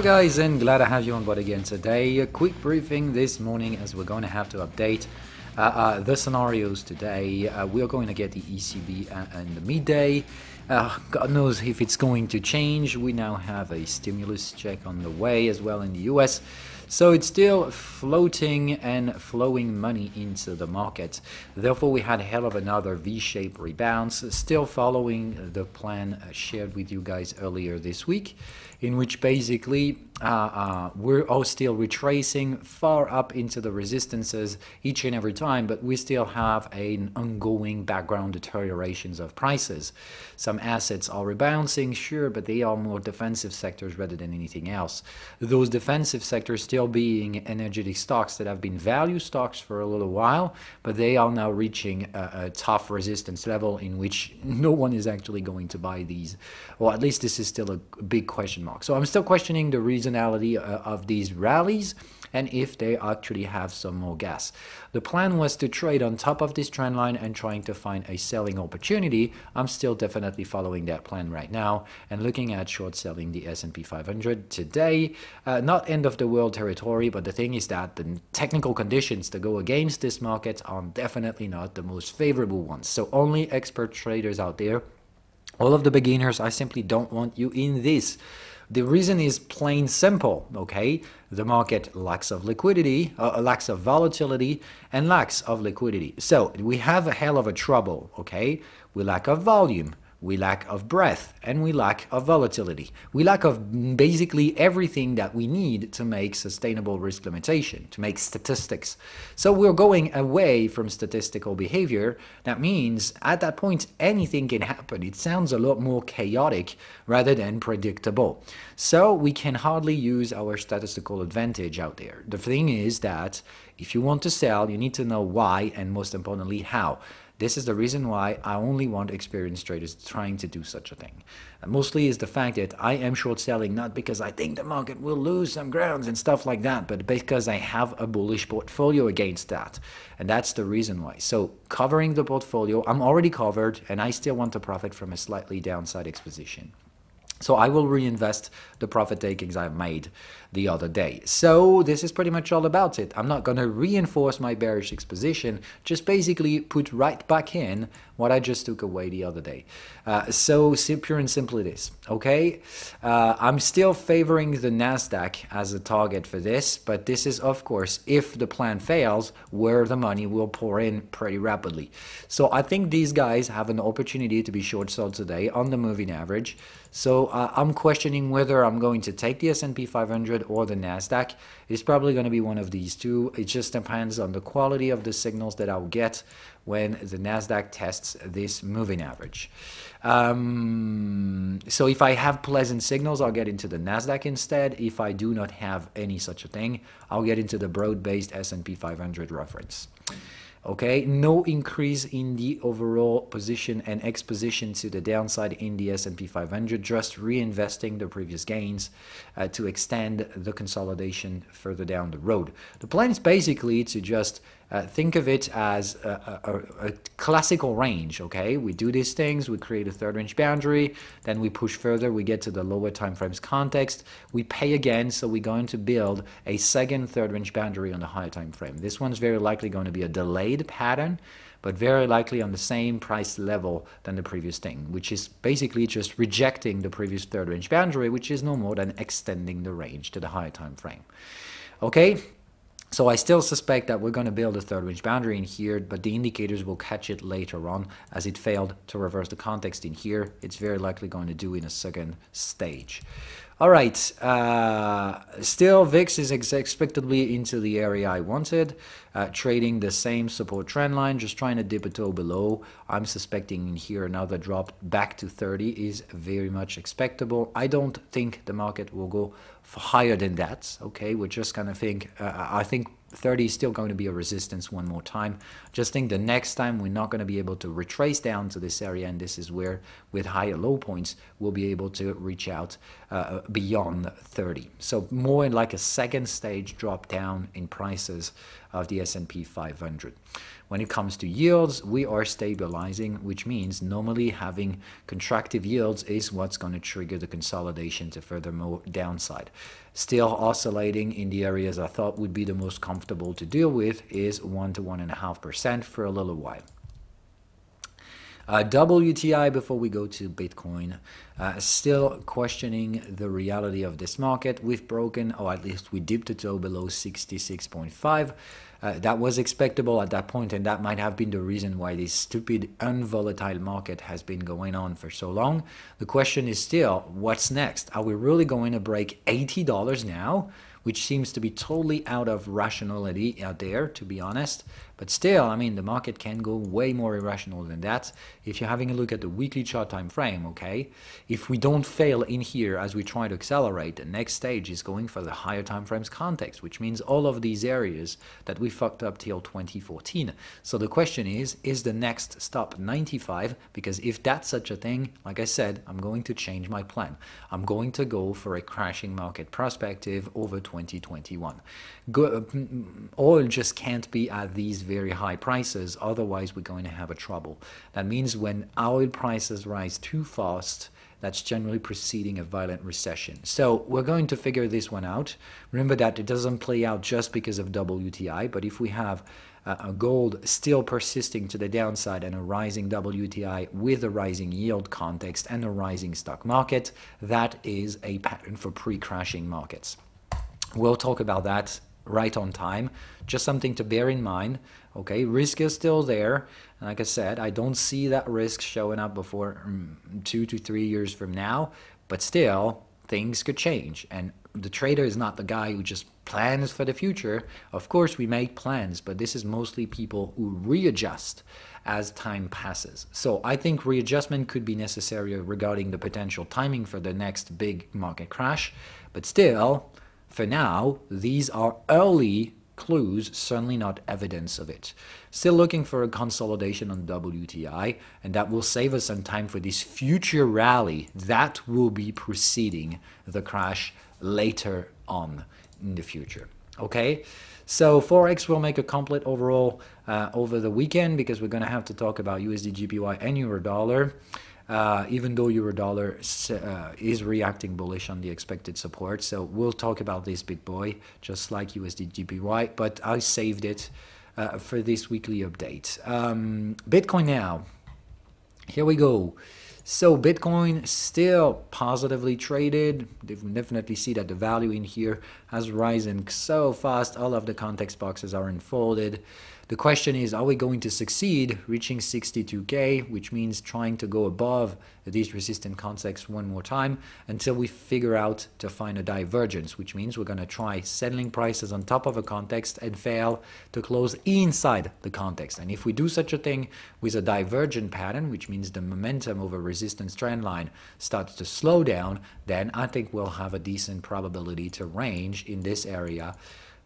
guys, and glad to have you on board again today. A quick briefing this morning as we're going to have to update the scenarios today. We are going to get the ECB in the midday. God knows if it's going to change. We now have a stimulus check on the way as well in the US. So it's still floating and flowing money into the market. Therefore, we had a hell of another V-shaped rebounds, still following the plan shared with you guys earlier this week, in which basically we're all still retracing far up into the resistances each and every time, but we still have an ongoing background deteriorations of prices. Some assets are rebouncing, sure, but they are more defensive sectors rather than anything else. Those defensive sectors still being energetic stocks that have been value stocks for a little while, but they are now reaching a tough resistance level in which no one is actually going to buy these, or at least this is still a big question mark. So I'm still questioning the reasonality of these rallies and if they actually have some more gas. The plan was to trade on top of this trend line and trying to find a selling opportunity. I'm still definitely following that plan right now and looking at short selling the S&P 500 today. Not end of the world territory, but the thing is that the technical conditions to go against this market are definitely not the most favorable ones. So only expert traders out there. All of the beginners, I simply don't want you in this. The reason is plain simple, okay? The market lacks of liquidity, lacks of volatility, and lacks of liquidity. So we have a hell of a trouble, okay? We lack of volume, we lack of breadth, and we lack of volatility. We lack of basically everything that we need to make sustainable risk limitation, to make statistics. So we're going away from statistical behavior. That means at that point, anything can happen. It sounds a lot more chaotic rather than predictable. So we can hardly use our statistical advantage out there. The thing is that if you want to sell, you need to know why and most importantly, how. This is the reason why I only want experienced traders trying to do such a thing. And mostly is the fact that I am short selling not because I think the market will lose some grounds and stuff like that, but because I have a bullish portfolio against that. And that's the reason why. So covering the portfolio, I'm already covered and I still want to profit from a slightly downside exposition. So I will reinvest the profit takings I made the other day. So this is pretty much all about it. I'm not going to reinforce my bearish exposition, just basically put right back in what I just took away the other day. So pure and simple it is, okay? I'm still favoring the NASDAQ as a target for this, but this is, of course, if the plan fails, where the money will pour in pretty rapidly. So I think these guys have an opportunity to be short sold today on the moving average. So I'm questioning whether I'm going to take the S&P 500 or the NASDAQ. It's probably going to be one of these two. It just depends on the quality of the signals that I'll get when the NASDAQ tests this moving average. So if I have pleasant signals, I'll get into the NASDAQ instead. If I do not have any such a thing, I'll get into the broad-based S&P 500 reference. Okay, no increase in the overall position and exposition to the downside in the S&P 500, just reinvesting the previous gains to extend the consolidation further down the road. The plan is basically to just think of it as a classical range, okay? We do these things, we create a third range boundary, then we push further, we get to the lower time frames context, we pay again, so we're going to build a second third range boundary on the higher time frame. This one's very likely going to be a delayed pattern, but very likely on the same price level than the previous thing, which is basically just rejecting the previous third range boundary, which is no more than extending the range to the higher time frame. Okay? So I still suspect that we're going to build a third range boundary in here, but the indicators will catch it later on as it failed to reverse the context in here. It's very likely going to do in a second stage. All right, still VIX is expectedly into the area I wanted, trading the same support trend line, just trying to dip a toe below. I'm suspecting in here another drop back to 30 is very much expectable. I don't think the market will go higher than that, okay? We're just going to think, I think 30 is still going to be a resistance one more time. Just think the next time we're not going to be able to retrace down to this area, and this is where with higher low points we'll be able to reach out beyond 30. So more in like a second stage drop down in prices of the S&P 500. When it comes to yields, we are stabilizing, which means normally having contractive yields is what's going to trigger the consolidation to further more downside. Still oscillating in the areas I thought would be the most comfortable to deal with is 1 to 1.5% for a little while. WTI, before we go to Bitcoin, still questioning the reality of this market. We've broken, or at least we dipped a toe below 66.5. That was expectable at that point, and that might have been the reason why this stupid, unvolatile market has been going on for so long. The question is still, what's next? Are we really going to break $80 now? Which seems to be totally out of rationality out there, to be honest. But still, I mean, the market can go way more irrational than that. If you're having a look at the weekly chart time frame, okay, if we don't fail in here as we try to accelerate, the next stage is going for the higher time frames context, which means all of these areas that we fucked up till 2014. So the question is the next stop 95? Because if that's such a thing, like I said, I'm going to change my plan. I'm going to go for a crashing market perspective over 2021. Oil just can't be at these very high prices, otherwise we're going to have a trouble. That means when oil prices rise too fast, that's generally preceding a violent recession. So we're going to figure this one out. Remember that it doesn't play out just because of WTI, but if we have a gold still persisting to the downside and a rising WTI with a rising yield context and a rising stock market, that is a pattern for pre-crashing markets. We'll talk about that right on time. Just something to bear in mind. Okay, risk is still there. And like I said, I don't see that risk showing up before 2 to 3 years from now. But still, things could change. And the trader is not the guy who just plans for the future. Of course, we make plans, but this is mostly people who readjust as time passes. So I think readjustment could be necessary regarding the potential timing for the next big market crash. But still, for now, these are early clues, certainly not evidence of it. Still looking for a consolidation on WTI, and that will save us some time for this future rally that will be preceding the crash later on in the future. Okay, so Forex will make a complete overall over the weekend because we're going to have to talk about USD JPY and Euro dollar. Even though Euro dollar is reacting bullish on the expected support. So we'll talk about this big boy, just like USD JPY, but I saved it for this weekly update. Bitcoin now. Here we go. So Bitcoin still positively traded. You definitely see that the value in here has risen so fast. All of the context boxes are unfolded. The question is, are we going to succeed reaching 62K, which means trying to go above these resistant contexts one more time until we figure out to find a divergence, which means we're going to try settling prices on top of a context and fail to close inside the context. And if we do such a thing with a divergent pattern, which means the momentum over resistance trend line starts to slow down, then I think we'll have a decent probability to range in this area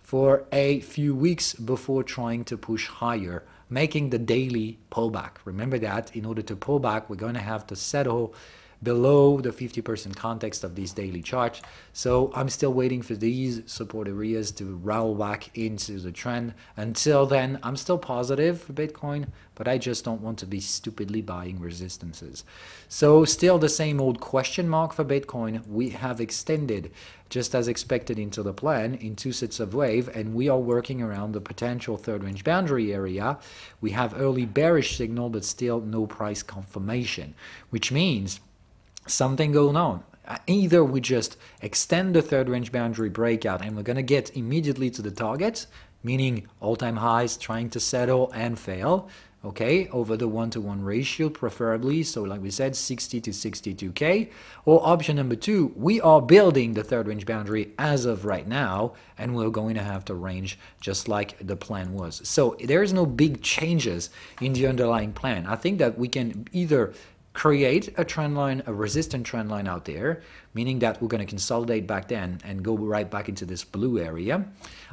for a few weeks before trying to push higher, making the daily pullback. Remember that in order to pull back, we're going to have to settle below the 50% context of this daily chart. So I'm still waiting for these support areas to roll back into the trend. Until then, I'm still positive for Bitcoin, but I just don't want to be stupidly buying resistances. So still the same old question mark for Bitcoin. We have extended just as expected into the plan in 2 sets of wave, and we are working around the potential third range boundary area. We have early bearish signal, but still no price confirmation, which means something going on. Either we just extend the third range boundary breakout and we're going to get immediately to the target, meaning all-time highs trying to settle and fail, okay, over the 1-to-1 ratio preferably, so like we said, 60 to 62K. Or option number 2, we are building the third range boundary as of right now, and we're going to have to range just like the plan was. So there is no big changes in the underlying plan. I think that we can either create a trend line, a resistant trend line out there, meaning that we're going to consolidate back then and go right back into this blue area.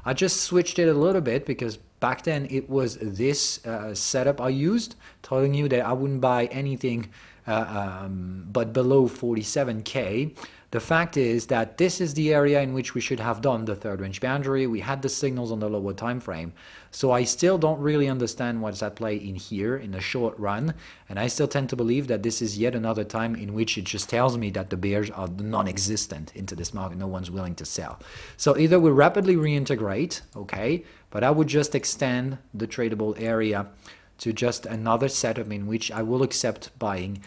I just switched it a little bit because back then it was this setup I used, telling you that I wouldn't buy anything but below 47K. The fact is that this is the area in which we should have done the third range boundary. We had the signals on the lower time frame. So I still don't really understand what's at play in here in the short run. And I still tend to believe that this is yet another time in which it just tells me that the bears are non-existent into this market. No one's willing to sell. So either we rapidly reintegrate, okay, but I would just extend the tradable area to just another setup in which I will accept buying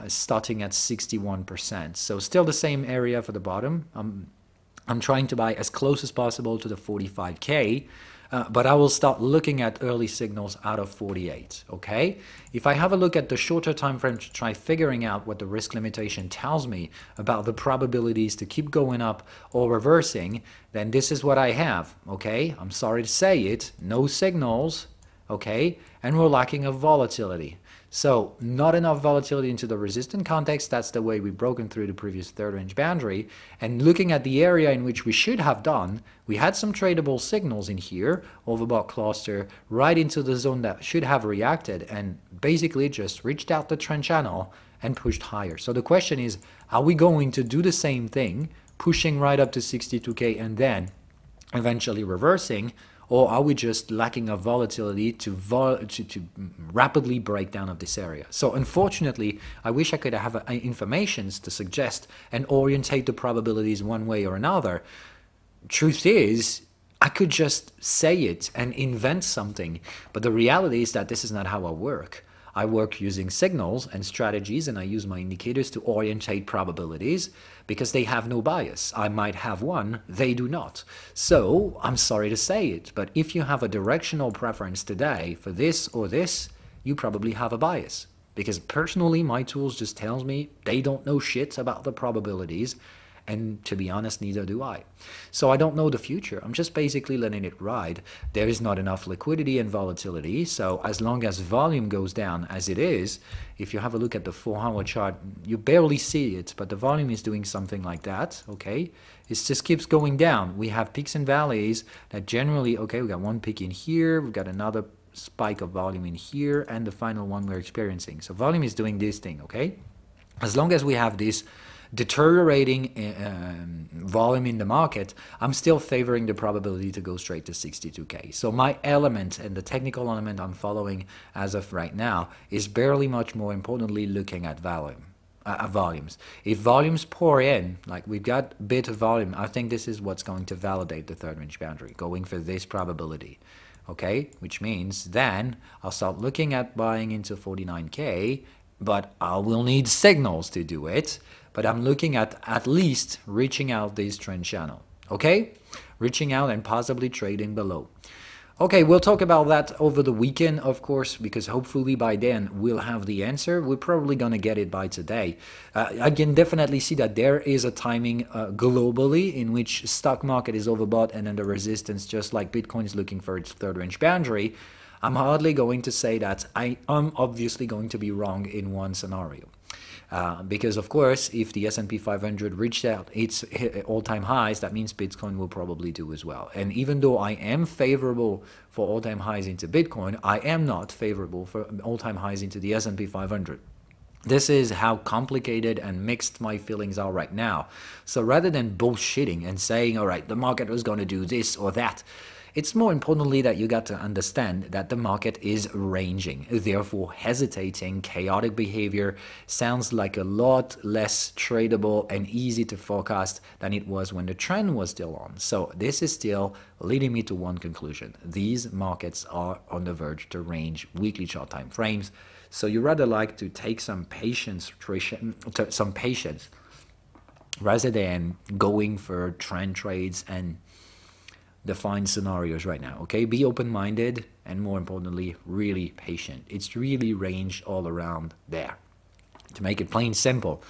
starting at 61%. So still the same area for the bottom. I'm trying to buy as close as possible to the 45K, but I will start looking at early signals out of 48, okay? If I have a look at the shorter time frame to try figuring out what the risk limitation tells me about the probabilities to keep going up or reversing, then this is what I have, okay? I'm sorry to say it, no signals, okay, and we're lacking of volatility. So not enough volatility into the resistant context. That's the way we've broken through the previous third range boundary. And looking at the area in which we should have done, we had some tradable signals in here, overbought cluster, right into the zone that should have reacted and basically just reached out the trend channel and pushed higher. So the question is, are we going to do the same thing, pushing right up to 62K and then eventually reversing? Or are we just lacking of volatility to rapidly break down of this area? So unfortunately, I wish I could have information to suggest and orientate the probabilities one way or another. Truth is, I could just say it and invent something. But the reality is that this is not how I work. I work using signals and strategies, and I use my indicators to orientate probabilities because they have no bias. I might have one, they do not. So I'm sorry to say it, but if you have a directional preference today for this or this, you probably have a bias. Because personally, my tools just tells me they don't know shit about the probabilities. And to be honest, neither do I. So I don't know the future. I'm just basically letting it ride. There is not enough liquidity and volatility. So as long as volume goes down as it is, if you have a look at the 4-hour chart, you barely see it, but the volume is doing something like that, okay? It just keeps going down. We have peaks and valleys that generally, okay, we got one peak in here, we've got another spike of volume in here, and the final one we're experiencing. So volume is doing this thing, okay? As long as we have this deteriorating volume in the market, I'm still favoring the probability to go straight to 62K. So my element and the technical element I'm following as of right now is barely much more importantly looking at volumes. If volumes pour in, like we've got a bit of volume, I think this is what's going to validate the third range boundary, going for this probability. Okay, which means then I'll start looking at buying into 49K, but I will need signals to do it. But I'm looking at least reaching out this trend channel, okay? Reaching out and possibly trading below. Okay, we'll talk about that over the weekend, of course, because hopefully by then we'll have the answer. We're probably going to get it by today. I can definitely see that there is a timing globally in which stock market is overbought and then the resistance, just like Bitcoin is looking for its third range boundary. I'm hardly going to say that I am obviously going to be wrong in one scenario. Because of course, if the S&P 500 reached out its all-time highs, that means Bitcoin will probably do as well. And even though I am favorable for all-time highs into Bitcoin, I am not favorable for all-time highs into the S&P 500. This is how complicated and mixed my feelings are right now. So rather than bullshitting and saying, all right, the market was going to do this or that, it's more importantly that you got to understand that the market is ranging. Therefore, hesitating, chaotic behavior sounds like a lot less tradable and easy to forecast than it was when the trend was still on. So this is still leading me to one conclusion. These markets are on the verge to range weekly chart time frames. So you rather like to take some patience rather than going for trend trades and define scenarios right now, okay? Be open-minded and more importantly, really patient. It's really range all around there. To make it plain simple,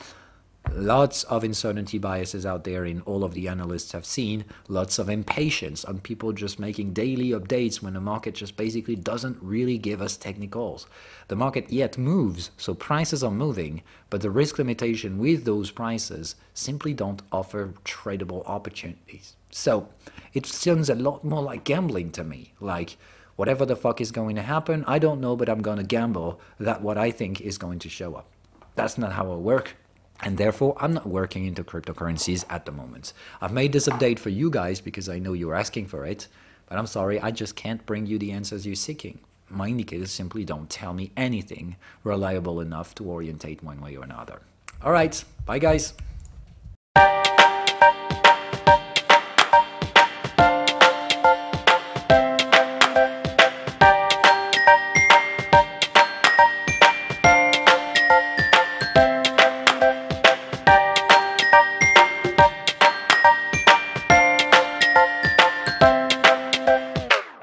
lots of uncertainty biases out there in all of the analysts have seen, lots of impatience on people just making daily updates when the market just basically doesn't really give us technicals. The market yet moves, so prices are moving, but the risk limitation with those prices simply don't offer tradable opportunities. So it sounds a lot more like gambling to me, like whatever the fuck is going to happen, I don't know, but I'm going to gamble that what I think is going to show up. That's not how I work. And therefore, I'm not working into cryptocurrencies at the moment. I've made this update for you guys because I know you're asking for it, but I'm sorry, I just can't bring you the answers you're seeking. My indicators simply don't tell me anything reliable enough to orientate one way or another. All right, bye guys.